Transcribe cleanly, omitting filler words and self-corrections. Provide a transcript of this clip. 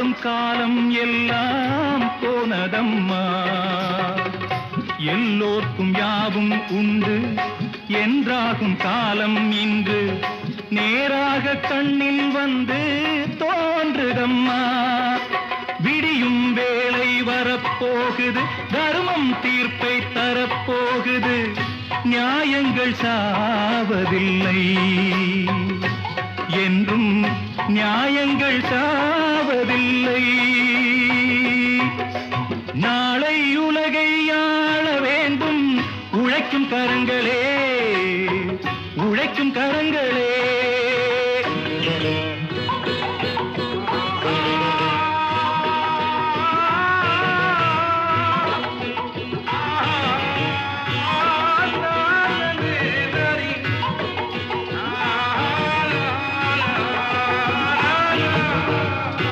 ஆடும் காலம் எல்லாம் போனதம்மா. எல்லோர்க்கும் யாவும் உண்டு என்றாகும் காலம் இன்று நேராக கண்ணில் வந்து தோன்றுதம்மா. விடியும் வேளை வரப்போகுது, தர்மம் தீர்ப்பை தரப்போகுது, நியாயங்கள் சாவதில்லை என்றும் நியாயங்கள் சாவதில்லை. நாளை உலகை ஆள வேண்டும் உழைக்கும் கரங்களே, உழைக்கும் கரங்களே.